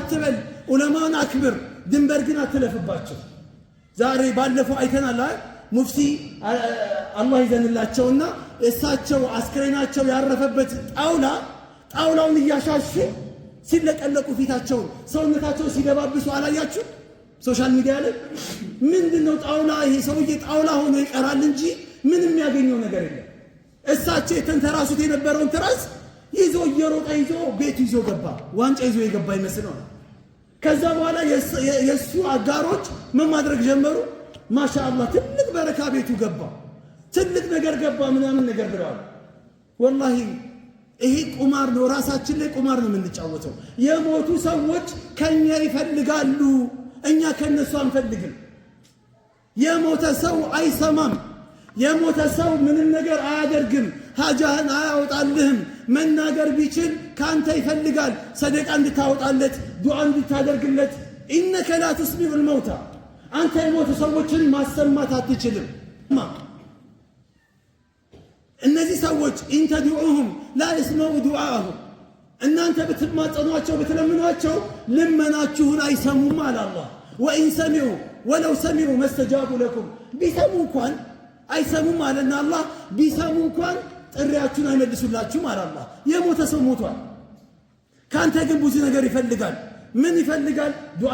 አትበል፣ ዑለማን አክብር፣ ድንበር ግን አትለፍባቸው። ዛሬ ባለፈው አይተናል ሙፍቲ አላህ ይዘንላቸውና እሳቸው አስክሬናቸው ያረፈበት ጣውላውን እያሻሹ ሲለቀለቁ ፊታቸውን ሰውነታቸው ሲደባብሱ አላያችሁ? ሶሻል ሚዲያ ላይ ምንድነው ጣውላ? ይሄ ሰውዬ ጣውላ ሆኖ ይቀራል እንጂ ምንም ያገኘው ነገር የለም። እሳቸው የተንተራሱት የነበረውን ትራስ ይዞ እየሮጠ ይዞ ቤቱ ይዞ ገባ። ዋንጫ ይዞ የገባ ይመስለው። ከዛ በኋላ የሱ አጋሮች ምን ማድረግ ጀመሩ? ማሻአላህ ትልቅ በረካ ቤቱ ገባ፣ ትልቅ ነገር ገባ ምናምን ነገር ብለዋል። ወላሂ ይሄ ቁማር ነው፣ ራሳችን ላይ ቁማር ነው የምንጫወተው። የሞቱ ሰዎች ከኛ ይፈልጋሉ፣ እኛ ከነሱ አንፈልግም። የሞተ ሰው አይሰማም፣ የሞተ ሰው ምንም ነገር አያደርግም፣ ሀጃህን አያወጣልህም። መናገር ቢችል ካንተ ይፈልጋል፣ ሰደቃ እንድታወጣለት፣ ዱዓ እንድታደርግለት። ኢነከ ላ ትስሚዑል መውታ፣ አንተ የሞቱ ሰዎችን ማሰማት አትችልም። እነዚህ ሰዎች ኢንተድዑሁም ላ ይስመዑ ዱዓአሁም፣ እናንተ ብትማጸኗቸው ብትለምኗቸው ልመናችሁን አይሰሙም አለ አላህ። ወኢን ሰሚዑ ወለው ሰሚዑ መስተጃቡ ለኩም፣ ቢሰሙ እንኳን አይሰሙም አለና አላህ። ቢሰሙ እንኳን ጥሪያችሁን አይመልሱላችሁም አለ አላህ። የሞተ ሰው ሞቷል። ካንተ ግን ብዙ ነገር ይፈልጋል። ምን ይፈልጋል? ዱዓ